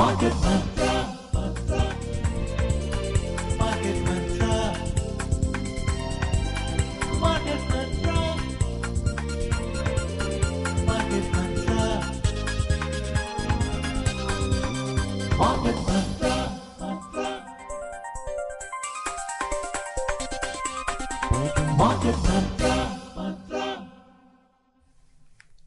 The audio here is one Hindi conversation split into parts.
Market Mantra, Market Mantra, Market Mantra, Market Mantra, Market Mantra, Market Mantra.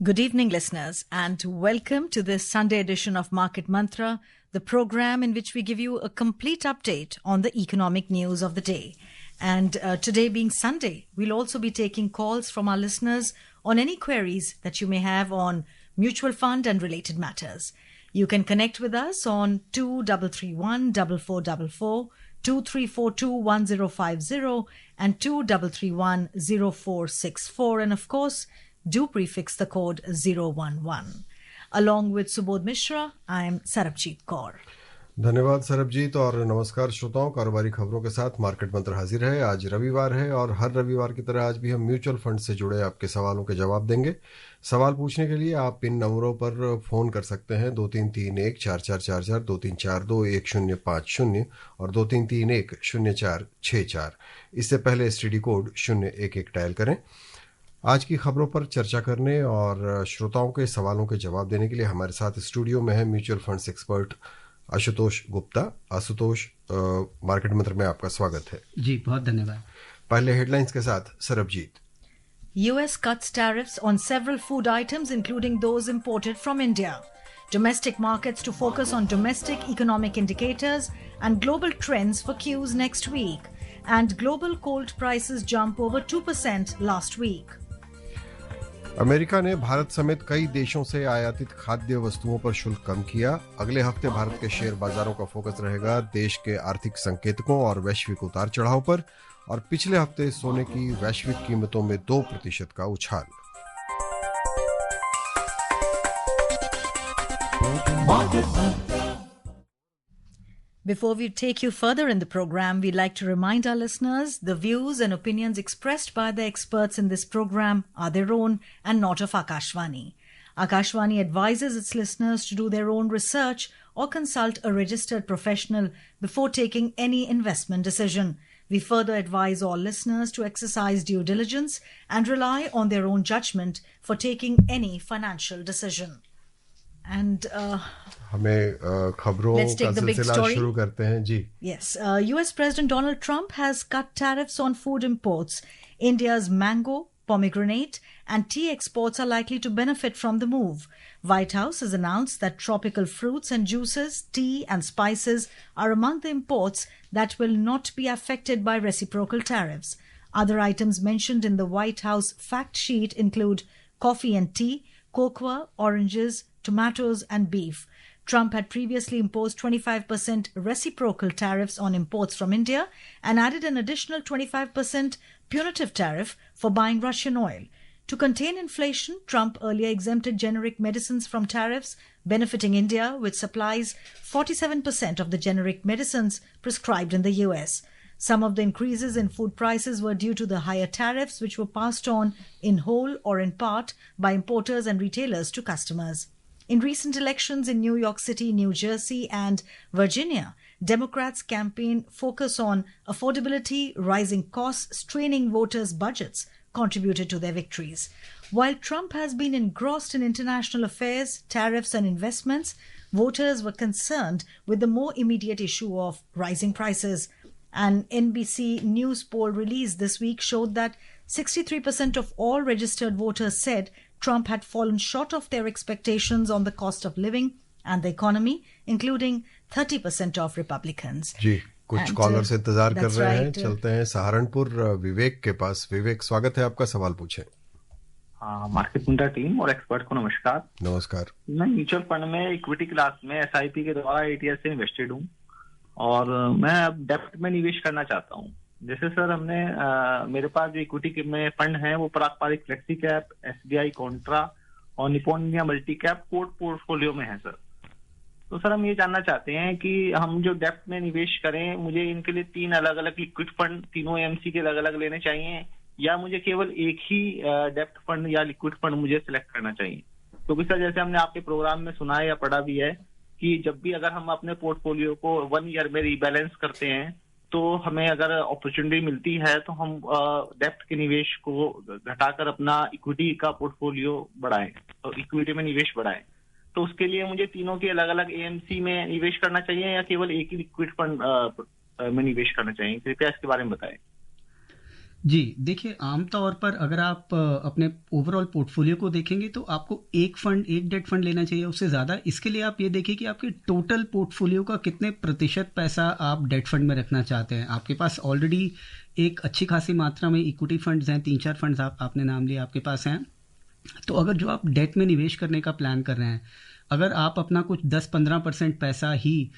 Good evening, listeners, and welcome to this Sunday edition of Market Mantra, the program in which we give you a complete update on the economic news of the day. And today being Sunday, we'll also be taking calls from our listeners on any queries that you may have on mutual fund and related matters. You can connect with us on 2331 4444, 2342 1050 and 2331 0464, and of course, do prefix the code 011. Along with Subodh Mishra, I am Sarabjit Kaur. धन्यवाद सरबजीत और नमस्कार श्रोताओं। कारोबारी खबरों के साथ मार्केट मंत्र हाजिर है। आज रविवार है और हर रविवार की तरह आज भी हम म्यूचुअल फंड से जुड़े आपके सवालों के जवाब देंगे। सवाल पूछने के लिए आप इन नंबरों पर फोन कर सकते हैं 2331-4444, 2342-1050 और 2331-0464। इससे पहले एसटीडी कोड 011 डायल करें। आज की खबरों पर चर्चा करने और श्रोताओं के सवालों के जवाब देने के लिए हमारे साथ स्टूडियो में है mutual funds expert Ashutosh Gupta. Ashutosh, market मंत्र में आपका स्वागत है। जी, बहुत धन्यवाद। पहले हेडलाइंस के साथ Sarabjit. US cuts tariffs on several food items, including those imported from India. Domestic markets to focus on domestic economic indicators and global trends for cues next week. And global coal prices jump over 2% last week. America ने भारत समेत कई देशों से आयातित खाद्य वस्तुओं पर शुल्क कम किया। अगले हफ्ते भारत के शेयर बाजारों का फोकस रहेगा देश के आर्थिक संकेतकों और वैश्विक उतार चढ़ाव पर। और पिछले हफ्ते सोने की वैश्विक कीमतों में 2% का उछाल। Before we take you further in the program, we'd like to remind our listeners the views and opinions expressed by the experts in this program are their own and not of Akashvani. Akashvani advises its listeners to do their own research or consult a registered professional before taking any investment decision. We further advise all listeners to exercise due diligence and rely on their own judgment for taking any financial decision. And हमें खबरों का सिलसिला शुरू करते हैं जी। Yes, US President Donald Trump has cut tariffs on food imports. India's mango, pomegranate and tea exports are likely to benefit from the move. White House has announced that tropical fruits and juices, tea and spices are among the imports that will not be affected by reciprocal tariffs. Other items mentioned in the White House fact sheet include coffee and tea, cocoa, oranges, tomatoes and beef. Trump had previously imposed 25% reciprocal tariffs on imports from India and added an additional 25% punitive tariff for buying Russian oil. To contain inflation, Trump earlier exempted generic medicines from tariffs, benefiting India, which supplies 47% of the generic medicines prescribed in the US. Some of the increases in food prices were due to the higher tariffs, which were passed on in whole or in part by importers and retailers to customers. In recent elections in New York City, New Jersey, and Virginia, Democrats' campaign focus on affordability, rising costs, straining voters' budgets contributed to their victories. While Trump has been engrossed in international affairs, tariffs, and investments, voters were concerned with the more immediate issue of rising prices. An NBC News poll released this week showed that 63% of all registered voters said Trump had fallen short of their expectations on the cost of living and the economy, including 30% of Republicans. जी, कुछ कॉलर से इंतजार कर रहे हैं। चलते हैं सहारनपुर विवेक के पास। विवेक, स्वागत है आपका, सवाल पूछें। मार्केट मंत्रा टीम और एक्सपर्ट को नमस्कार। नमस्कार। मैं म्यूचुअल फंड में इक्विटी क्लास में एसआईपी के द्वारा एटीएस से इन्वेस्टेड हूँ और मैं अब डेप्ट में निवेश करना चाहता हूँ। जैसे सर हमने मेरे पास जो इक्विटी में फंड है वो पारंपरिक फ्लेक्सी कैप, एसबीआई कॉन्ट्रा और Nippon India multi cap code portfolio में है सर। तो सर हम ये जानना चाहते हैं कि हम जो डेप्ट में निवेश करें, मुझे इनके लिए 3 अलग अलग लिक्विड फंड तीनों एमसी के अलग अलग लेने चाहिए या मुझे केवल एक ही डेप्ट फंड या लिक्विड फंड मुझे सिलेक्ट करना चाहिए? क्योंकि सर जैसे हमने आपके प्रोग्राम में सुना है या पढ़ा भी है कि जब भी अगर हम अपने पोर्टफोलियो को 1 ईयर में रीबैलेंस करते हैं तो हमें अगर अपॉर्चुनिटी मिलती है तो हम डेप्ट के निवेश को घटाकर अपना इक्विटी का पोर्टफोलियो बढ़ाएं, तो इक्विटी में निवेश बढ़ाएं। तो उसके लिए मुझे तीनों के अलग अलग एएमसी में निवेश करना चाहिए या केवल एक ही लिक्विड फंड में निवेश करना चाहिए? कृपया इसके बारे में बताएं। जी देखिए, आमतौर पर अगर आप अपने ओवरऑल पोर्टफोलियो को देखेंगे तो आपको एक डेट फंड लेना चाहिए, उससे ज़्यादा। इसके लिए आप ये देखिए कि आपके टोटल पोर्टफोलियो का कितने प्रतिशत पैसा आप डेट फंड में रखना चाहते हैं। आपके पास ऑलरेडी एक अच्छी खासी मात्रा में इक्विटी फंड्स हैं, 3-4 फंड्स आपने नाम लिया आपके पास हैं। तो अगर जो आप डेट में निवेश करने का प्लान कर रहे हैं, अगर आप अपना कुछ 10-15% पैसा ही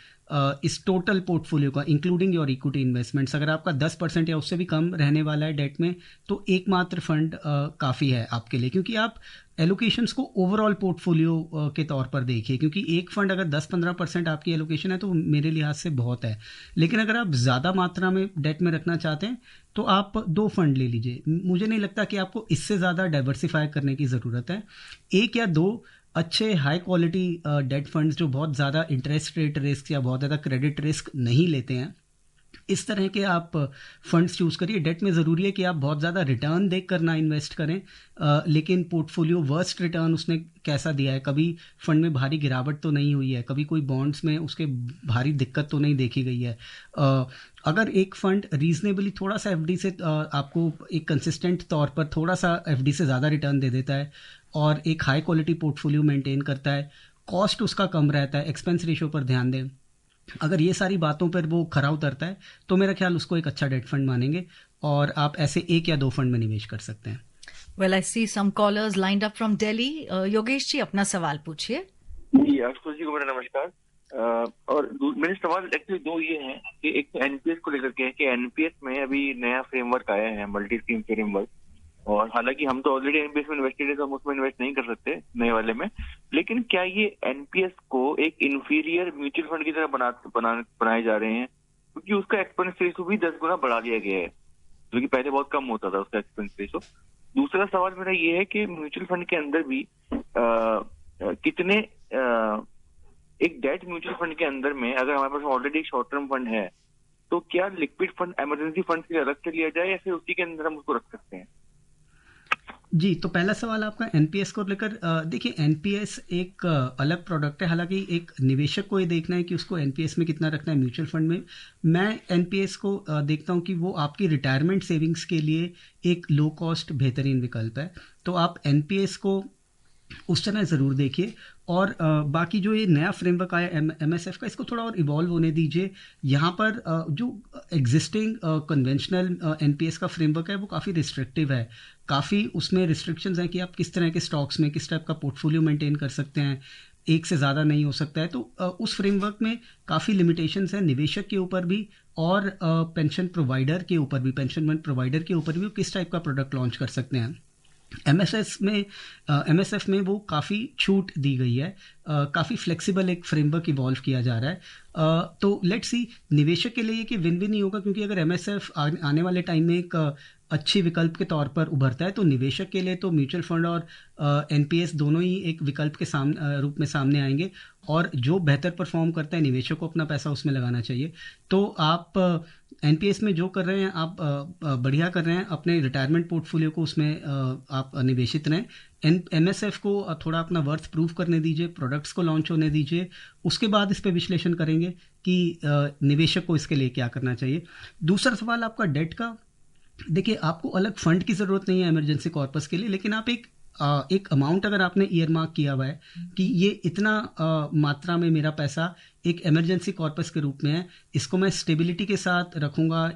इस टोटल पोर्टफोलियो का इंक्लूडिंग योर इक्विटी इन्वेस्टमेंट्स, अगर आपका 10% या उससे भी कम रहने वाला है डेट में, तो एकमात्र फंड काफ़ी है आपके लिए, क्योंकि आप एलोकेशंस को ओवरऑल पोर्टफोलियो के तौर पर देखिए। क्योंकि एक फंड अगर 10-15% आपकी एलोकेशन है तो मेरे लिहाज से बहुत है। लेकिन अगर आप ज़्यादा मात्रा में डेट में रखना चाहते हैं तो आप 2 फंड ले लीजिए। मुझे नहीं लगता कि आपको इससे ज़्यादा डाइवर्सिफाई करने की ज़रूरत है। 1 या 2 अच्छे हाई क्वालिटी डेट फंड्स जो बहुत ज़्यादा इंटरेस्ट रेट रिस्क या बहुत ज़्यादा क्रेडिट रिस्क नहीं लेते हैं, इस तरह के आप फंड्स चूज़ करिए। डेट में ज़रूरी है कि आप बहुत ज़्यादा रिटर्न देख कर ना इन्वेस्ट करें, लेकिन पोर्टफोलियो वर्स्ट रिटर्न उसने कैसा दिया है, कभी फंड में भारी गिरावट तो नहीं हुई है, कभी कोई बॉन्ड्स में उसके भारी दिक्कत तो नहीं देखी गई है। अगर एक फंड रीजनेबली थोड़ा सा एफडी से आपको एक कंसिस्टेंट तौर पर थोड़ा सा एफडी से ज़्यादा रिटर्न दे देता है और एक हाई क्वालिटी पोर्टफोलियो मेंटेन करता है, कॉस्ट उसका कम रहता है, एक्सपेंस रेशियो पर ध्यान दें, अगर ये सारी बातों पर वो खरा उतरता है तो मेरा ख्याल उसको एक अच्छा डेट फंड मानेंगे और आप ऐसे 1 या 2 फंड में निवेश कर सकते हैं। Well, I see some callers lined up from Delhi. Yogesh ji, अपना सवाल पूछिए। जी, आशुतोष जी को मेरा नमस्कार। और मेरे सवाल एक्चुअली 2 ये हैं कि एक तो एनपीएस को लेकर के है कि एनपीएस में अभी नया फ्रेमवर्क आया है, मल्टी स्कीम फ्रेमवर्क, और हालांकि हम तो ऑलरेडी एनपीएस में इन्वेस्टेड है तो हम उसमें इन्वेस्ट नहीं कर सकते नए वाले में, लेकिन क्या ये एनपीएस को एक इंफीरियर म्यूचुअल फंड की तरह बनाए जा रहे हैं? क्योंकि उसका एक्सपेंस रेशो भी 10 गुना बढ़ा दिया गया है, जो कि पहले बहुत कम होता था उसका एक्सपेंस रेशो। दूसरा सवाल मेरा ये है कि म्यूचुअल फंड के अंदर भी कितने एक डेट म्यूचुअल फंड के अंदर में अगर हमारे पास ऑलरेडी एक शॉर्ट टर्म फंड है तो क्या लिक्विड फंड इमरजेंसी फंड के लिए अलग से लिया जाए या फिर उसी के अंदर हम उसको रख सकते हैं? जी, तो पहला सवाल आपका एनपीएस को लेकर, देखिए एनपीएस एक अलग प्रोडक्ट है। हालांकि एक निवेशक को ये देखना है कि उसको एनपीएस में कितना रखना है म्यूचुअल फंड में। मैं एनपीएस को देखता हूँ कि वो आपकी रिटायरमेंट सेविंग्स के लिए एक लो कॉस्ट बेहतरीन विकल्प है, तो आप एनपीएस को उस तरह ज़रूर देखिए। और बाकी जो ये नया फ्रेमवर्क आया एमएसएफ का, इसको थोड़ा और इवॉल्व होने दीजिए। यहाँ पर जो एग्जिस्टिंग कन्वेंशनल एनपीएस का फ्रेमवर्क है वो काफ़ी रिस्ट्रिक्टिव है, काफ़ी उसमें रिस्ट्रिक्शंस हैं कि आप किस तरह के स्टॉक्स में किस टाइप का पोर्टफोलियो मेंटेन कर सकते हैं, एक से ज़्यादा नहीं हो सकता है। तो उस फ्रेमवर्क में काफ़ी लिमिटेशंस हैं निवेशक के ऊपर भी और पेंशन प्रोवाइडर के ऊपर भी, पेंशन फंड प्रोवाइडर के ऊपर भी किस टाइप का प्रोडक्ट लॉन्च कर सकते हैं। एमएसएफ में वो काफ़ी छूट दी गई है, काफ़ी फ्लेक्सिबल एक फ्रेमवर्क इवॉल्व किया जा रहा है। तो लेट्स सी, निवेशक के लिए कि विन विन नहीं होगा, क्योंकि अगर एमएसएफ आने वाले टाइम में एक अच्छी विकल्प के तौर पर उभरता है तो निवेशक के लिए तो म्यूचुअल फंड और एनपीएस दोनों ही एक विकल्प के रूप में सामने आएंगे, और जो बेहतर परफॉर्म करता है निवेशक को अपना पैसा उसमें लगाना चाहिए। तो आप एनपीएस में जो कर रहे हैं आप बढ़िया कर रहे हैं, अपने रिटायरमेंट पोर्टफोलियो को उसमें आप निवेशित रहें। एमएसएफ को थोड़ा अपना वर्थ प्रूव करने दीजिए, प्रोडक्ट्स को लॉन्च होने दीजिए, उसके बाद इस पर विश्लेषण करेंगे कि निवेशक को इसके लिए क्या करना चाहिए। दूसरा सवाल आपका डेट का, देखिए आपको अलग फंड की ज़रूरत नहीं है इमरजेंसी कॉर्पस के लिए, लेकिन आप एक अमाउंट अगर आपने ईयर मार्क किया हुआ है कि ये इतना मात्रा में मेरा पैसा एक इमरजेंसी कॉर्पस के रूप में है, इसको मैं स्टेबिलिटी के साथ रखूँगा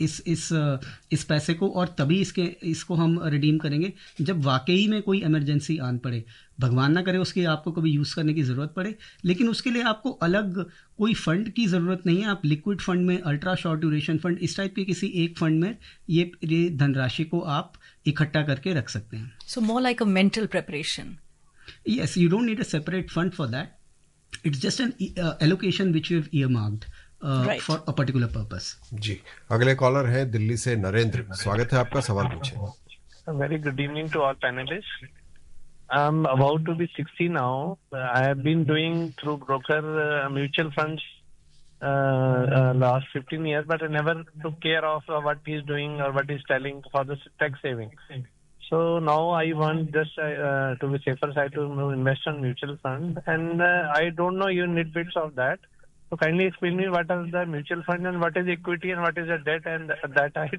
इस पैसे को, और तभी इसको हम रिडीम करेंगे जब वाकई में कोई इमरजेंसी आन पड़े। भगवान ना करे उसकी आपको कभी यूज़ करने की ज़रूरत पड़े, लेकिन उसके लिए आपको अलग कोई फंड की ज़रूरत नहीं है। आप लिक्विड फंड में, अल्ट्रा शॉर्ट ड्यूरेशन फंड, इस टाइप के किसी एक फंड में ये धनराशि को आप इकट्ठा करके रख सकते हैं। So more like a mental preparation. Yes, you don't need a separate fund for that. It's just an allocation which you have earmarked Right. for a particular purpose. जी, अगले कॉलर हैं दिल्ली से नरेंद्र। स्वागत है आपका, सवाल पूछें। Very good evening to all panelists. I'm about to be 60 now. I have been doing through broker mutual funds last 15 years, but I never took care of what he's doing or what he's telling for the tax saving. So now I want just to be safer side to invest on mutual fund, and I don't know you need bits of that. So kindly explain me what are the mutual fund and what is equity and what is the debt, and that I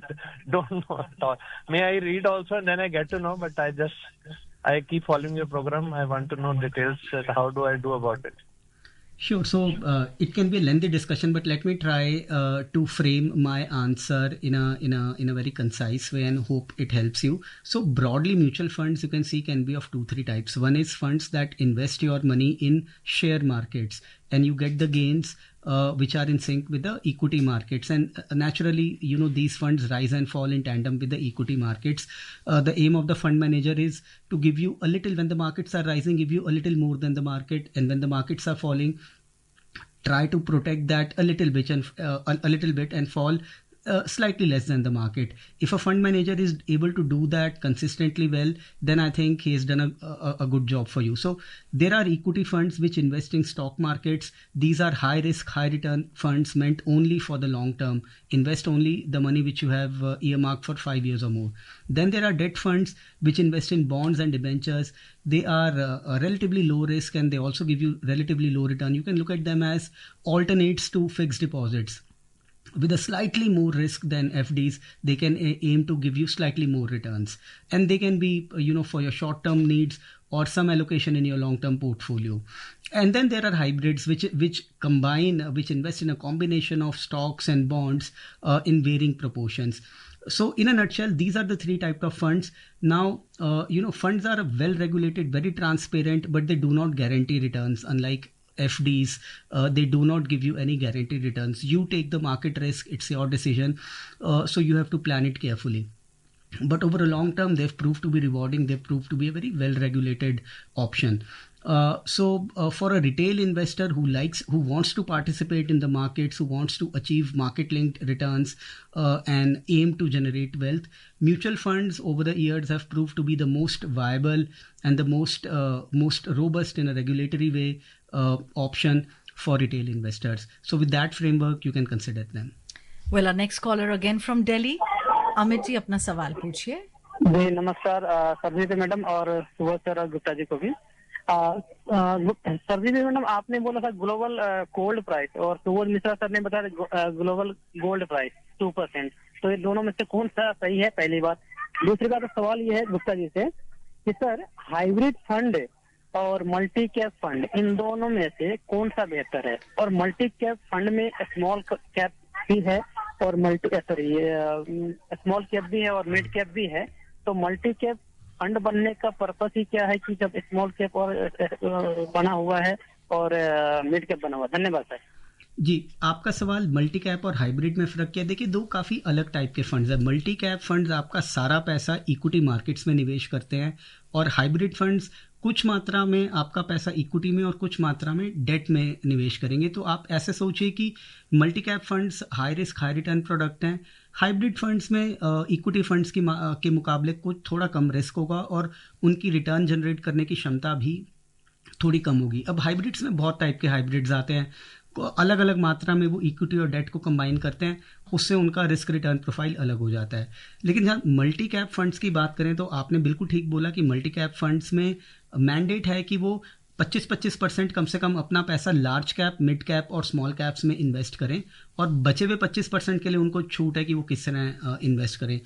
don't know at all. May I read also and then I get to know, but I keep following your program. I want to know details. How do I do about it? Sure. So it can be a lengthy discussion, but let me try to frame my answer in a very concise way and hope it helps you. So broadly, mutual funds you can see can be of 2-3 types. One is funds that invest your money in share markets, and you get the gains which are in sync with the equity markets, and naturally these funds rise and fall in tandem with the equity markets. The aim of the fund manager is to give you a little when the markets are rising, give you a little more than the market, and when the markets are falling, try to protect that a little bit and fall slightly less than the market. If a fund manager is able to do that consistently well, then I think he has done a good job for you. So there are equity funds which invest in stock markets. These are high risk, high return funds meant only for the long term. Invest only the money which you have earmarked for 5 years or more. Then there are debt funds which invest in bonds and debentures. They are relatively low risk and they also give you relatively low return. You can look at them as alternates to fixed deposits. With a slightly more risk than FDs, they can aim to give you slightly more returns. And they can be, for your short-term needs or some allocation in your long-term portfolio. And then there are hybrids which invest in a combination of stocks and bonds in varying proportions. So in a nutshell, these are the 3 types of funds. Now, funds are well regulated, very transparent, but they do not guarantee returns, unlike FDs. They do not give you any guaranteed returns. You take the market risk. It's your decision. So you have to plan it carefully. But over a long term, they've proved to be rewarding. They've proved to be a very well-regulated option. So for a retail investor who wants to participate in the markets, who wants to achieve market-linked returns and aim to generate wealth, mutual funds over the years have proved to be the most viable and the most robust in a regulatory way option for retail investors. So with that framework, you can consider them. Well, our next caller again from Delhi. Amit ji अपना सवाल पूछिए। जी नमस्कार सरजी जी मैडम और सुबह सर गुप्ता जी को भी। सरजी जी मैडम आपने बोला था ग्लोबल गोल्ड प्राइस और सुबोध मिश्रा सर ने बताया ग्लोबल गोल्ड प्राइस 2%। तो ये दोनों में से कौन सा सही है, पहली बात। दूसरी बात सवाल ये है गुप्ता जी से कि सर हाइब्रिड फंड और मल्टी कैप फंड इन दोनों में से कौन सा बेहतर है, और मल्टी कैप फंड में स्मॉल कैप भी है और स्मॉल कैप भी है और मिड कैप भी है। तो मल्टी कैप फंड बनने का पर्पस ही क्या है कि जब स्मॉल कैप और बना हुआ है और मिड कैप बना हुआ है। धन्यवाद सर। जी, आपका सवाल मल्टी कैप और हाइब्रिड में फ़र्क क्या है। देखिए, 2 काफ़ी अलग टाइप के फंड्स है। मल्टी कैप फंड्स आपका सारा पैसा इक्विटी मार्केट्स में निवेश करते हैं, और हाइब्रिड फंड्स कुछ मात्रा में आपका पैसा इक्विटी में और कुछ मात्रा में डेट में निवेश करेंगे। तो आप ऐसे सोचिए कि multi cap funds high risk high return product हैं। हाइब्रिड फंड्स में इक्विटी फंड्स के मुकाबले कुछ थोड़ा कम रिस्क होगा और उनकी रिटर्न जनरेट करने की क्षमता भी थोड़ी कम होगी। अब हाइब्रिड्स में बहुत टाइप के हाइब्रिड्स आते हैं, अलग अलग मात्रा में वो इक्विटी और डेट को कंबाइन करते हैं, उससे उनका रिस्क रिटर्न प्रोफाइल अलग हो जाता है। लेकिन जहाँ मल्टी कैप फंड्स की बात करें तो आपने बिल्कुल ठीक बोला कि मल्टी कैप फंड्स में मैंडेट है कि वो 25% कम से कम अपना पैसा लार्ज कैप, मिड कैप और स्मॉल कैप्स में इन्वेस्ट करें, और बचे हुए 25% के लिए उनको छूट है कि वो किस तरह इन्वेस्ट करें।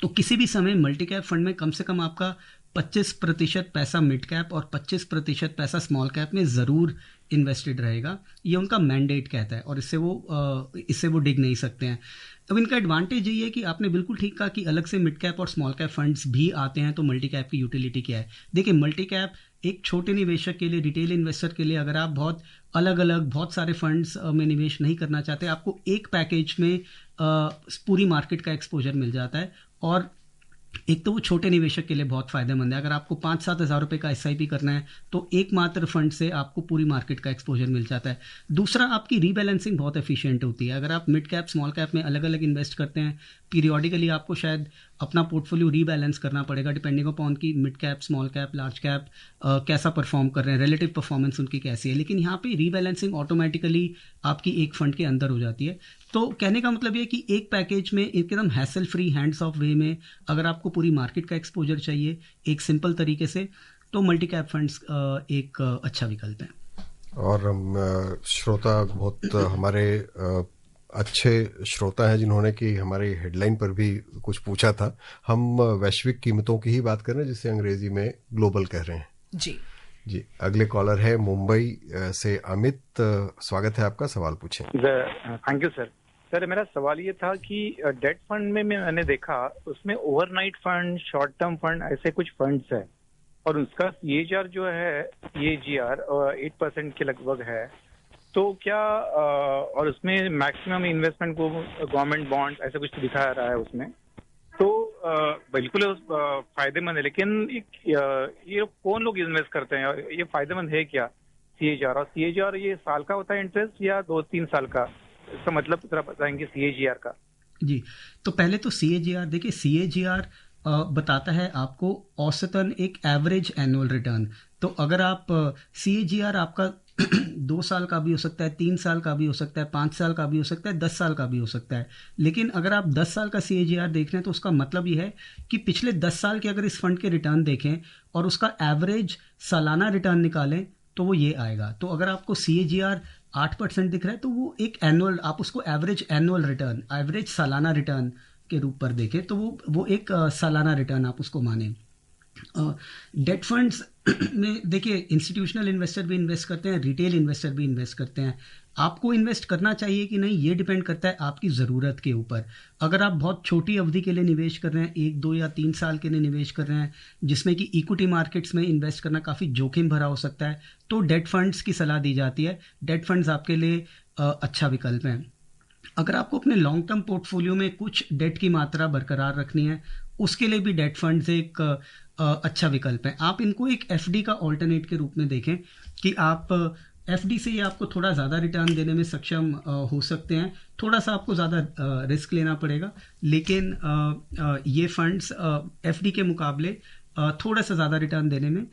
तो किसी भी समय मल्टी कैप फंड में कम से कम आपका 25% पैसा मिड कैप और 25% पैसा स्मॉल कैप में ज़रूर इन्वेस्टेड रहेगा। ये उनका मैंडेट कहता है और इससे वो डिग नहीं सकते हैं। अब इनका एडवांटेज ये है कि आपने बिल्कुल ठीक कहा कि अलग से मिड कैप और स्मॉल कैप फंड्स भी आते हैं। तो मल्टी कैप की यूटिलिटी क्या है? देखिए, मल्टी कैप एक छोटे निवेशक के लिए, रिटेल इन्वेस्टर के लिए, अगर आप बहुत सारे फंड्स में निवेश नहीं करना चाहते, आपको एक पैकेज में पूरी मार्केट का एक्सपोजर मिल जाता है। और एक तो वो छोटे निवेशक के लिए बहुत फायदेमंद है। अगर आपको 5-7 हज़ार रुपये का SIP करना है तो एकमात्र फंड से आपको पूरी मार्केट का एक्सपोजर मिल जाता है। दूसरा, आपकी रीबैलेंसिंग बहुत एफिशिएंट होती है। अगर आप मिड कैप स्मॉल कैप में अलग अलग इन्वेस्ट करते हैं, पीरियोडिकली आपको शायद अपना पोर्टफोलियो रीबैलेंस करना पड़ेगा डिपेंडिंग अपॉन कि mid cap, small cap, large cap कैसा परफॉर्म कर रहे हैं, रिलेटिव परफॉर्मेंस उनकी कैसी है। लेकिन यहाँ पे रीबैलेंसिंग ऑटोमेटिकली आपकी एक फंड के अंदर हो जाती है। तो कहने का मतलब ये कि एक पैकेज में एकदम हैसल फ्री, हैंड्स ऑफ वे में अगर आपको पूरी मार्केट का एक्सपोजर चाहिए एक सिंपल तरीके से, तो मल्टी कैप फंड्स एक अच्छा विकल्प है। और श्रोता बहुत हमारे अच्छे श्रोता हैं जिन्होंने कि हमारी हेडलाइन पर भी कुछ पूछा था। हम वैश्विक कीमतों की ही बात कर रहे हैं, जिसे अंग्रेजी में ग्लोबल कह रहे हैं। जी अगले कॉलर है मुंबई से अमित। स्वागत है आपका, सवाल पूछें। थैंक यू सर, मेरा सवाल ये था कि डेट फंड में मैंने देखा उसमें overnight fund, short term fund, ऐसे कुछ फंड्स है और उसका CAGR जो है CAGR 8% के लगभग है। तो क्या और उसमें मैक्सिमम इन्वेस्टमेंट को गवर्नमेंट बॉन्ड ऐसा कुछ दिखा रहा है उसमें, तो बिल्कुल फायदेमंद है। लेकिन ये कौन लोग इन्वेस्ट करते हैं और ये फायदेमंद है क्या CAGR? और CAGR ये साल का होता है इंटरेस्ट या 2-3 साल का? इसका मतलब जरा बताएंगे CAGR का। जी, तो पहले तो CAGR देखिए, CAGR बताता है आपको औसतन एक एवरेज एनुअल रिटर्न। तो अगर आप CAGR आपका 2 साल का भी हो सकता है, 3 साल का भी हो सकता है, 5 साल का भी हो सकता है, 10 साल का भी हो सकता है। लेकिन अगर आप 10 साल का CAGR देख रहे हैं तो उसका मतलब ये है कि पिछले 10 साल के अगर इस फंड के रिटर्न देखें और उसका एवरेज सालाना रिटर्न निकालें तो वो ये आएगा। तो अगर आपको CAGR 8% दिख रहा है तो वो एक एनुअल, आप उसको एवरेज एनुअल रिटर्न, एवरेज सालाना रिटर्न के रूप पर देखें तो वो एक सालाना रिटर्न आप उसको माने। डेट फंड्स में देखिए इंस्टीट्यूशनल इन्वेस्टर भी इन्वेस्ट करते हैं, रिटेल इन्वेस्टर भी इन्वेस्ट करते हैं। आपको इन्वेस्ट करना चाहिए कि नहीं ये डिपेंड करता है आपकी ज़रूरत के ऊपर। अगर आप बहुत छोटी अवधि के लिए निवेश कर रहे हैं, 1, 2 या 3 साल के लिए निवेश कर रहे हैं, जिसमें कि इक्विटी मार्केट्स में इन्वेस्ट करना काफ़ी जोखिम भरा हो सकता है, तो डेट फंड्स की सलाह दी जाती है। डेट फंड्स आपके लिए अच्छा विकल्प है। अगर आपको अपने लॉन्ग टर्म पोर्टफोलियो में कुछ डेट की मात्रा बरकरार रखनी है, उसके लिए भी डेट फंड्स एक अच्छा विकल्प है। आप इनको एक FD का ऑल्टरनेट के रूप में देखें कि आप FD से ये आपको थोड़ा ज़्यादा रिटर्न देने में सक्षम हो सकते हैं। थोड़ा सा आपको ज़्यादा रिस्क लेना पड़ेगा, लेकिन ये फंड्स FD के मुकाबले थोड़ा सा ज़्यादा रिटर्न देने में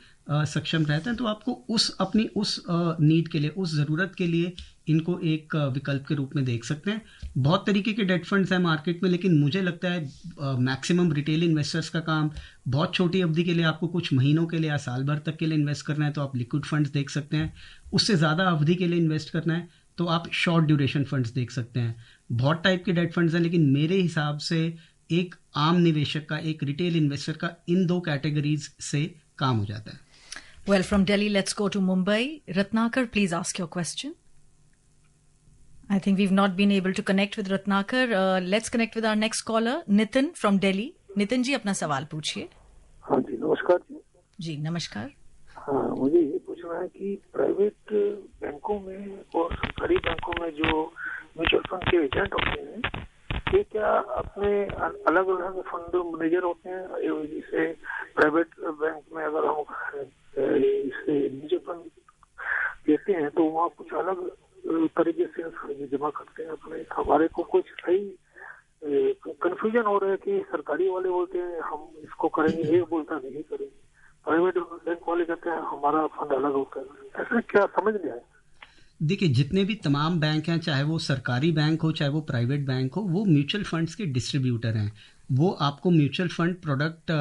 सक्षम रहते हैं। तो आपको अपनी उस नीड के लिए, उस ज़रूरत के लिए इनको एक विकल्प के रूप में देख सकते हैं। बहुत तरीके के डेट फंड्स हैं मार्केट में, लेकिन मुझे लगता है मैक्सिमम रिटेल इन्वेस्टर्स का काम बहुत छोटी अवधि के लिए, आपको कुछ महीनों के लिए या साल भर तक के लिए इन्वेस्ट करना है तो आप लिक्विड फंड्स देख सकते हैं। उससे ज़्यादा अवधि के लिए इन्वेस्ट करना है तो आप शॉर्ट ड्यूरेशन फंड्स देख सकते हैं। बहुत टाइप के डेट फंड्स हैं, लेकिन मेरे हिसाब से एक आम निवेशक का, एक रिटेल इन्वेस्टर का इन 2 कैटेगरीज से काम हो जाता है। Well, from Delhi, let's go to Mumbai. Ratnakar, please ask your question. I think we've not been able to connect with Ratnakar. Let's connect with our next caller, Nitin from Delhi. Nitin जी, अपना सवाल पूछिए। हाँ जी, नमस्कार जी। जी नमस्कार। हाँ, मुझे ये पूछना है कि प्राइवेट बैंकों में और सरकारी बैंकों में जो म्यूचुअल फंड के एजेंट होते हैं, ये क्या अपने अलग अलग फंड मैनेजर होते हैं? जैसे प्राइवेट बैंक में अगर हम इसे म्यूचुअल फंड लेते हैं तो वहाँ कुछ अलग तरीके से जमा करते हैं अपने। हमारे को कुछ सही कंफ्यूजन हो रहा है कि सरकारी वाले बोलते हैं हम इसको करेंगे, ये बोलता नहीं करेंगे, प्राइवेट बैंक वाले कहते हैं हमारा फंड अलग होता है। ऐसा क्या समझ नहीं आया? देखिए, जितने भी तमाम बैंक हैं, चाहे वो सरकारी बैंक हो चाहे वो प्राइवेट बैंक हो, वो म्यूचुअल फंड्स के डिस्ट्रीब्यूटर हैं। वो आपको म्यूचुअल फंड प्रोडक्ट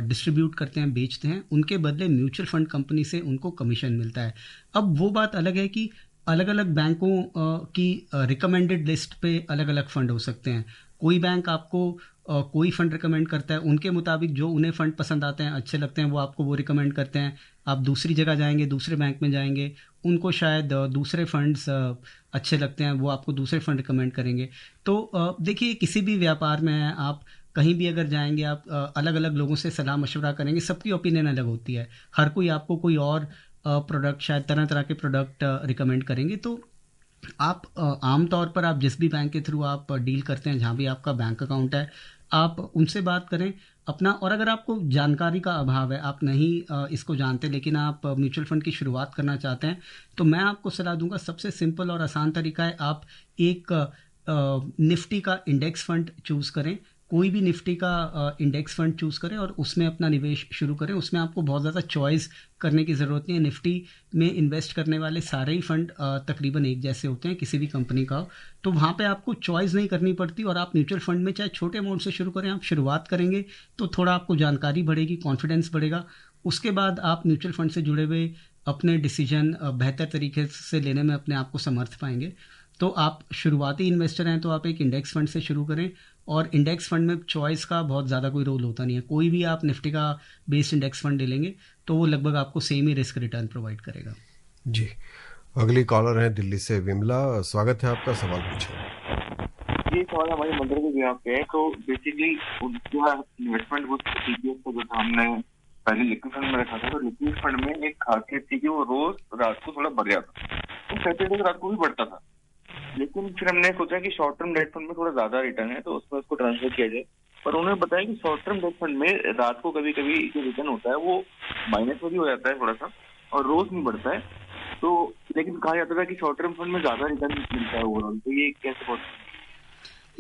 डिस्ट्रीब्यूट करते हैं, बेचते हैं, उनके बदले म्यूचुअल फंड कंपनी से उनको कमीशन मिलता है। अब वो बात अलग है कि अलग अलग बैंकों की रिकमेंडेड लिस्ट पे अलग अलग फंड हो सकते हैं। कोई बैंक आपको कोई फंड रिकमेंड करता है, उनके मुताबिक जो उन्हें फंड पसंद आते हैं, अच्छे लगते हैं, वो आपको वो रिकमेंड करते हैं। आप दूसरी जगह जाएंगे, दूसरे बैंक में जाएंगे, उनको शायद दूसरे फंड्स अच्छे लगते हैं, वो आपको दूसरे फंड रिकमेंड करेंगे। तो देखिए, किसी भी व्यापार में है, आप कहीं भी अगर जाएंगे, आप अलग अलग लोगों से सलाह मशवरा करेंगे, सबकी ओपिनियन अलग होती है। हर कोई आपको कोई और प्रोडक्ट, शायद तरह तरह के प्रोडक्ट रिकमेंड करेंगे। तो आप आमतौर पर आप जिस भी बैंक के थ्रू आप डील करते हैं, जहाँ भी आपका बैंक अकाउंट है, आप उनसे बात करें अपना। और अगर आपको जानकारी का अभाव है, आप नहीं इसको जानते, लेकिन आप म्यूचुअल फंड की शुरुआत करना चाहते हैं, तो मैं आपको सलाह दूंगा, सबसे सिंपल और आसान तरीका है, आप एक निफ्टी का इंडेक्स फंड चूज़ करें। कोई भी निफ्टी का इंडेक्स फंड चूज़ करें और उसमें अपना निवेश शुरू करें। उसमें आपको बहुत ज़्यादा चॉइस करने की ज़रूरत नहीं है। निफ्टी में इन्वेस्ट करने वाले सारे ही फंड तकरीबन एक जैसे होते हैं, किसी भी कंपनी का हो, तो वहाँ पे आपको चॉइस नहीं करनी पड़ती। और आप म्यूचुअल फंड में चाहे छोटे अमाउंट से शुरू करें, आप शुरुआत करेंगे तो थोड़ा आपको जानकारी बढ़ेगी, कॉन्फिडेंस बढ़ेगा। उसके बाद आप म्यूचुअल फंड से जुड़े हुए अपने डिसीजन बेहतर तरीके से लेने में अपने आप को समर्थ पाएंगे। तो आप शुरुआती इन्वेस्टर हैं तो आप एक इंडेक्स फंड से शुरू करें। और इंडेक्स फंड में चॉइस का बहुत ज़्यादा कोई रोल होता नहीं है। कोई भी आप निफ्टी का बेस्ड इंडेक्स फंड ले लेंगे तो वो लगभग आपको सेम ही रिस्क रिटर्न प्रोवाइड करेगा। जी, अगली कॉलर है दिल्ली से विमला। स्वागत है आपका, सवाल पूछें। ये सवाल हमारे मंदिर के बिहार पे है। तो बेसिकली उनका इन्वेस्टमेंट वो सीपीएस को जो हमने पहले लिक्विड फंड में रखा था, तो लिक्विड फंड में एक खासियत थी कि वो रोज रात को थोड़ा बढ़ जाता, तो सैटरडे को रात को भी बढ़ता था। लेकिन फिर हमने सोचा कि शॉर्ट टर्म डेट फंड में थोड़ा ज्यादा रिटर्न है तो उसमें उसको ट्रांसफर किया जाए। पर उन्होंने बताया कि शॉर्ट टर्म डेट फंड में रात को कभी कभी जो रिटर्न होता है वो माइनस में भी हो जाता है थोड़ा सा, और रोज नहीं बढ़ता है। तो लेकिन कहा जाता था कि शॉर्ट टर्म फंड में ज्यादा रिटर्न मिलता है ओवरऑल। तो ये कैसे पॉसिबल?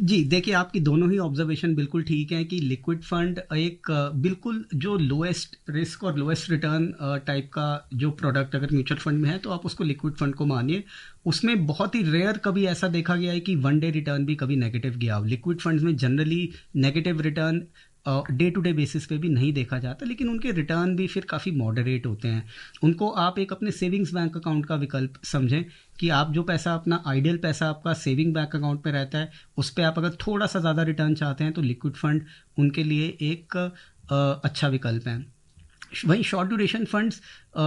जी देखिए, आपकी दोनों ही ऑब्जर्वेशन बिल्कुल ठीक है कि लिक्विड फंड एक बिल्कुल जो लोएस्ट रिस्क और लोएस्ट रिटर्न टाइप का जो प्रोडक्ट अगर म्यूचुअल फंड में है तो आप उसको लिक्विड फंड को मानिए। उसमें बहुत ही रेयर कभी ऐसा देखा गया है कि वन डे रिटर्न भी कभी नेगेटिव गया हो। लिक्विड फंड्स में generally negative return day to day basis पे भी नहीं देखा जाता, लेकिन उनके रिटर्न भी फिर काफ़ी मॉडरेट होते हैं। उनको आप एक अपने सेविंग्स बैंक अकाउंट का विकल्प समझें कि आप जो पैसा अपना आइडियल पैसा आपका सेविंग बैंक अकाउंट पे रहता है, उस पर आप अगर थोड़ा सा ज़्यादा रिटर्न चाहते हैं तो लिक्विड फंड उनके लिए एक अच्छा विकल्प है। वहीं short duration funds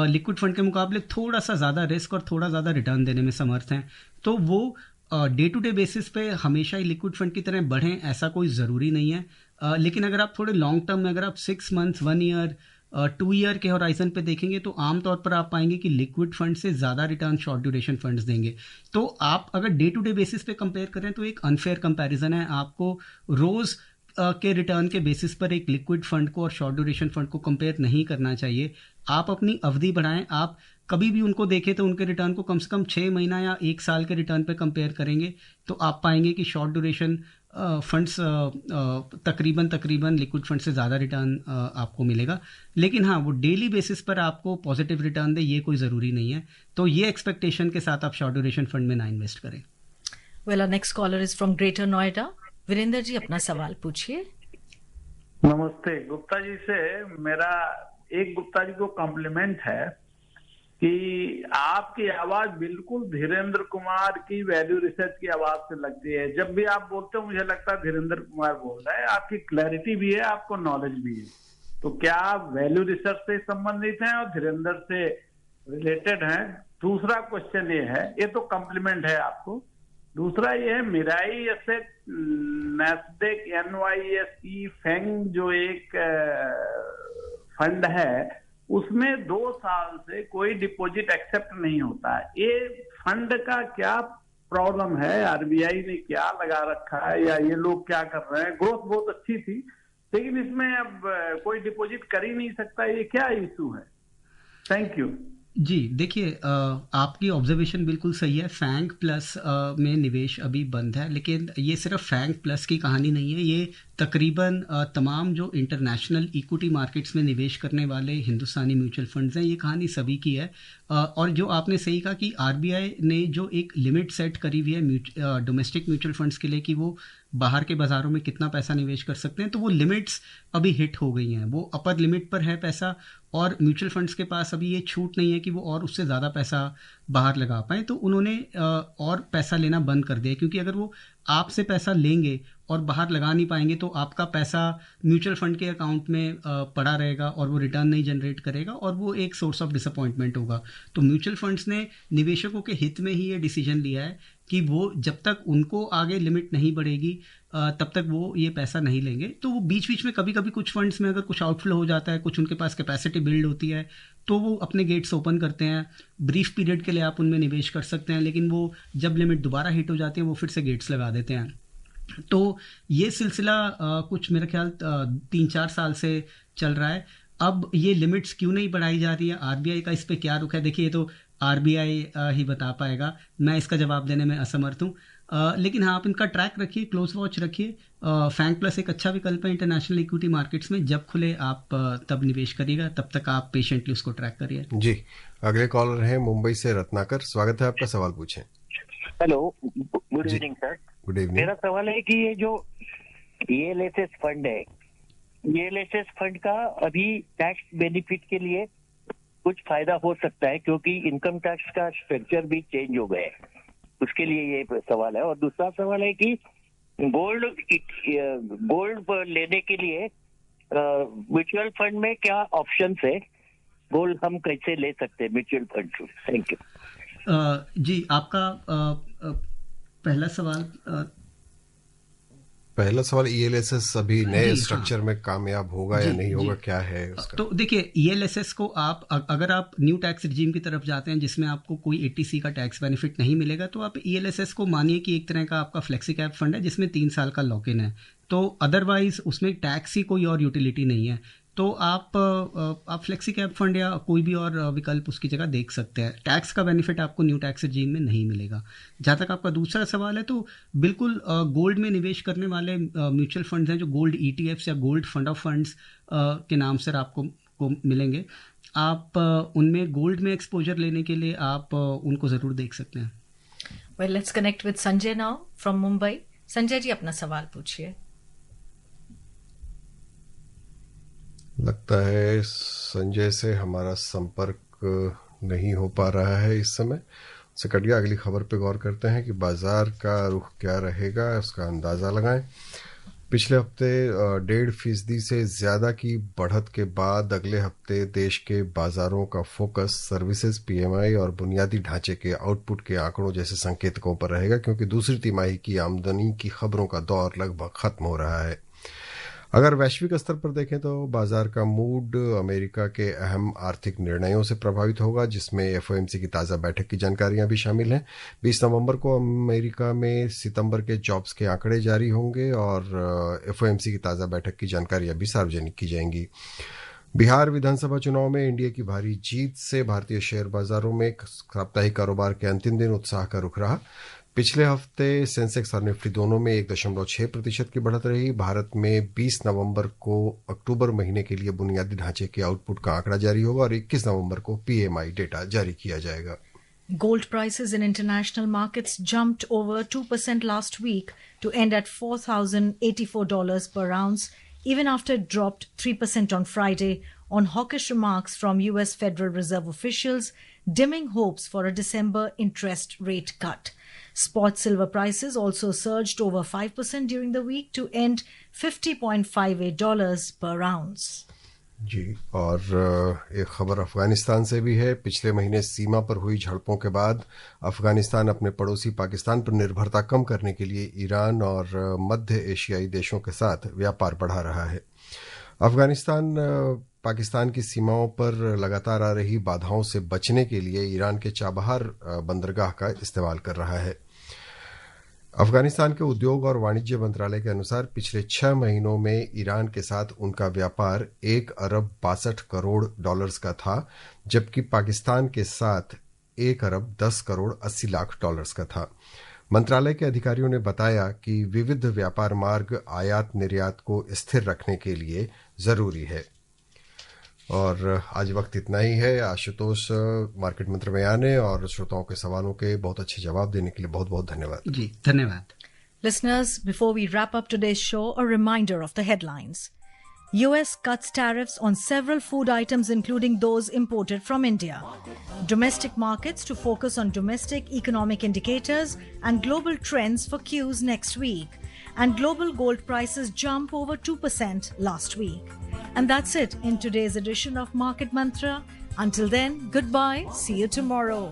liquid fund के मुकाबले थोड़ा सा ज़्यादा रिस्क और थोड़ा ज़्यादा रिटर्न देने में समर्थ हैं। तो वो डे टू डे बेसिस पे हमेशा ही लिक्विड फंड की तरह बढ़ें ऐसा कोई ज़रूरी नहीं है। लेकिन अगर आप थोड़े लॉन्ग टर्म में, अगर आप 6 मंथ्स, 1 ईयर, 2 ईयर के होराइजन पे देखेंगे तो आमतौर पर आप पाएंगे कि लिक्विड फंड से ज़्यादा रिटर्न शॉर्ट ड्यूरेशन फंड्स देंगे। तो आप अगर डे टू डे बेसिस पे कंपेयर करें तो एक अनफेयर कंपैरिजन है। आपको रोज़ के रिटर्न के बेसिस पर एक लिक्विड फंड को और शॉर्ट ड्यूरेशन फंड को कंपेयर नहीं करना चाहिए। आप अपनी अवधि बढ़ाएं। आप कभी भी उनको देखें तो उनके रिटर्न को कम से कम 6 महीना या 1 साल के रिटर्न पे कंपेयर करेंगे तो आप पाएंगे कि शॉर्ट ड्यूरेशन फंड्स तकरीबन लिक्विड फंड से ज़्यादा रिटर्न आपको मिलेगा। लेकिन हाँ, वो डेली बेसिस पर आपको पॉजिटिव रिटर्न दे ये कोई ज़रूरी नहीं है। तो ये एक्सपेक्टेशन के साथ आप शॉर्ट ड्यूरेशन फंड में ना इन्वेस्ट करें। Well, our next caller is from greater Noida. Virendra ji, अपना सवाल पूछिए। नमस्ते। गुप्ता जी से मेरा एक गुप्ता जी को कॉम्प्लीमेंट है कि आपकी आवाज बिल्कुल धीरेन्द्र कुमार की वैल्यू रिसर्च की आवाज से लगती है। जब भी आप बोलते हो मुझे लगता है धीरेन्द्र कुमार बोल रहा है। आपकी क्लैरिटी भी है, आपको नॉलेज भी है। तो क्या आप वैल्यू रिसर्च से संबंधित हैं और धीरेन्द्र से रिलेटेड हैं? दूसरा क्वेश्चन ये है, ये तो कॉम्प्लीमेंट है आपको। दूसरा ये है, Mirae asset Nasdaq NYSE FANG जो एक फंड है उसमें 2 साल से कोई डिपॉजिट एक्सेप्ट नहीं होता है। ये फंड का क्या प्रॉब्लम है? आरबीआई ने क्या लगा रखा है या ये लोग क्या कर रहे हैं? ग्रोथ बहुत अच्छी थी लेकिन इसमें अब कोई डिपॉजिट कर ही नहीं सकता, ये क्या इशू है? Thank you. जी देखिए, आपकी ऑब्जर्वेशन बिल्कुल सही है। फैंग प्लस में निवेश अभी बंद है, लेकिन ये सिर्फ फैंग प्लस की कहानी नहीं है। ये तकरीबन तमाम जो इंटरनेशनल इक्विटी मार्केट्स में निवेश करने वाले हिंदुस्तानी म्यूचुअल फंड्स हैं, ये कहानी सभी की है। और जो आपने सही कहा कि आरबीआई ने जो एक लिमिट सेट करी हुई है डोमेस्टिक म्यूचुअल फंड्स के लिए कि वो बाहर के बाज़ारों में कितना पैसा निवेश कर सकते हैं, तो वो लिमिट्स अभी हिट हो गई हैं। वो अपर लिमिट पर है पैसा और म्यूचुअल फंड्स के पास अभी ये छूट नहीं है कि वो और उससे ज़्यादा पैसा बाहर लगा पाएँ। तो उन्होंने और पैसा लेना बंद कर दिया, क्योंकि अगर वो आपसे पैसा लेंगे और बाहर लगा नहीं पाएंगे तो आपका पैसा म्यूचुअल फंड के अकाउंट में पड़ा रहेगा और वो रिटर्न नहीं जनरेट करेगा और वो एक सोर्स ऑफ डिसअपॉइंटमेंट होगा। तो म्यूचुअल फंड्स ने निवेशकों के हित में ही ये डिसीजन लिया है कि वो जब तक उनको आगे लिमिट नहीं बढ़ेगी तब तक वो ये पैसा नहीं लेंगे। तो वो बीच बीच में कभी कभी कुछ फंड्स में अगर कुछ आउटफ्लो हो जाता है, कुछ उनके पास कैपेसिटी बिल्ड होती है, तो वो अपने गेट्स ओपन करते हैं। ब्रीफ पीरियड के लिए आप उनमें निवेश कर सकते हैं, लेकिन वो जब लिमिट दोबारा हिट हो जाती है वो फिर से गेट्स लगा देते हैं। तो ये सिलसिला कुछ मेरे ख्याल 3-4 साल से चल रहा है। अब ये लिमिट्स क्यों नहीं बढ़ाई जा रही है, आरबीआई का इस पे क्या रुख है? देखिए, ये तो आरबीआई ही बता पाएगा, मैं इसका जवाब देने में असमर्थ हूँ। लेकिन हाँ, आप इनका ट्रैक रखिए, क्लोज वॉच रखिए। फैंग प्लस एक अच्छा विकल्प है इंटरनेशनल इक्विटी मार्केट्स में। जब खुले आप तब निवेश करिएगा, तब तक आप पेशेंटली उसको ट्रैक करिए। जी, अगले कॉलर हैं मुंबई से रत्नाकर। स्वागत है आपका, सवाल पूछें। Hello, good evening sir. Good evening. मेरा सवाल है कि ये जो ELSS फंड है, ELSS फंड का अभी टैक्स बेनिफिट के लिए कुछ फायदा हो सकता है, क्योंकि इनकम टैक्स का स्ट्रक्चर भी चेंज हो गया है, उसके लिए ये सवाल है। और दूसरा सवाल है कि गोल्ड लेने के लिए म्यूचुअल फंड में क्या ऑप्शंस है, गोल्ड हम कैसे ले सकते हैं म्यूचुअल फंड से? Thank you. जी, आपका पहला सवाल ELSS अभी नए स्ट्रक्चर में कामयाब होगा या नहीं होगा, क्या है उसका? तो देखिए, ELSS को आप अगर आप न्यू टैक्स रिजीम की तरफ जाते हैं जिसमें आपको कोई 80C का टैक्स बेनिफिट नहीं मिलेगा, तो आप ELSS को मानिए कि एक तरह का आपका फ्लेक्सी कैप फंड है जिसमें 3 साल का लॉक इन है। तो अदरवाइज उसमें टैक्स ही कोई और यूटिलिटी नहीं है। तो आप फ्लेक्सी कैप फंड या कोई भी और विकल्प उसकी जगह देख सकते हैं। टैक्स का बेनिफिट आपको न्यू टैक्स रिजीम में नहीं मिलेगा। जहाँ तक आपका दूसरा सवाल है, तो बिल्कुल गोल्ड में निवेश करने वाले म्यूचुअल फंड्स हैं जो गोल्ड ETFs या गोल्ड फंड ऑफ फंड्स के नाम से आपको मिलेंगे। आप उनमें गोल्ड में एक्सपोजर लेने के लिए आप उनको ज़रूर देख सकते हैं। Well, let's connect with Sanjay now from Mumbai. Sanjay ji, अपना सवाल पूछिए। लगता है संजय से हमारा संपर्क नहीं हो पा रहा है इस समय। उससे कट गया। अगली खबर पे गौर करते हैं कि बाजार का रुख क्या रहेगा, उसका अंदाज़ा लगाएं। पिछले हफ्ते 1.5% से ज़्यादा की बढ़त के बाद अगले हफ्ते देश के बाजारों का फोकस सर्विसेज PMI और बुनियादी ढांचे के आउटपुट के आंकड़ों जैसे संकेतकों पर रहेगा, क्योंकि दूसरी तिमाही की आमदनी की खबरों का दौर लगभग खत्म हो रहा है। अगर वैश्विक स्तर पर देखें तो बाजार का मूड अमेरिका के अहम आर्थिक निर्णयों से प्रभावित होगा, जिसमें FOMC की ताज़ा बैठक की जानकारियां भी शामिल हैं। 20 नवंबर को अमेरिका में सितंबर के जॉब्स के आंकड़े जारी होंगे और FOMC की ताज़ा बैठक की जानकारियां भी सार्वजनिक की जाएंगी। बिहार विधानसभा चुनाव में एनडीए की भारी जीत से भारतीय शेयर बाजारों में साप्ताहिक कारोबार के अंतिम दिन उत्साह का रुख रहा। पिछले हफ्ते सेंसेक्स और निफ्टी दोनों में 1.6% की बढ़त रही। भारत में 20 नवंबर को अक्टूबर महीने के लिए बुनियादी ढांचे के आउटपुट का आंकड़ा जारी होगा और 21 नवंबर को PMI डेटा जारी किया जाएगा। Gold prices in international markets jumped over 2% last week to end at $4,084 per ounce, even after it dropped 3% on Friday on hawkish remarks from US Federal Reserve officials, dimming hopes for a December interest rate cut. Spot silver prices also surged over 5% during the week to end $50.58 per ounce. जी, और एक खबर अफगानिस्तान से भी है। पिछले महीने सीमा पर हुई झड़पों के बाद अफगानिस्तान अपने पड़ोसी पाकिस्तान पर निर्भरता कम करने के लिए ईरान और मध्य एशियाई देशों के साथ व्यापार बढ़ा रहा है। अफगानिस्तान पाकिस्तान की सीमाओं पर लगातार आ रही बाधाओं से बचने के लिए ईरान के चाबहार बंदरगाह का इस्तेमाल कर रहा है। अफगानिस्तान के उद्योग और वाणिज्य मंत्रालय के अनुसार पिछले 6 महीनों में ईरान के साथ उनका व्यापार $1 अरब 62 करोड़ का था, जबकि पाकिस्तान के साथ $1 अरब 10 करोड़ 80 लाख का था। मंत्रालय के अधिकारियों ने बताया कि विविध व्यापार मार्ग आयात निर्यात को स्थिर रखने के लिए जरूरी है। और आज वक्त इतना ही है। आशुतोष मार्केट मंत्र में आने और श्रोताओं के सवालों के बहुत अच्छे जवाब देने के लिए बहुत बहुत धन्यवाद। जी, धन्यवाद। Listeners, before we wrap up today's show, a reminder of the headlines. US cuts tariffs on several food items, including those imported from India. Domestic markets to focus on domestic economic indicators and global trends for cues next week. And global gold prices jump over 2% last week. And that's it in today's edition of Market Mantra. Until then, goodbye. See you tomorrow.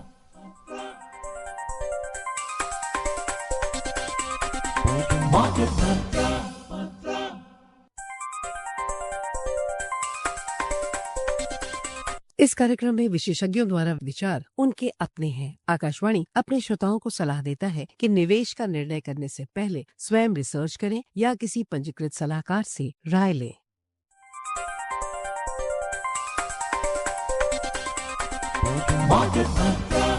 Market Mantra. इस कार्यक्रम में विशेषज्ञों द्वारा विचार उनके अपने हैं। आकाशवाणी अपने श्रोताओं को सलाह देता है कि निवेश का निर्णय करने से पहले स्वयं रिसर्च करें या किसी पंजीकृत सलाहकार से राय लें। Market Mantra.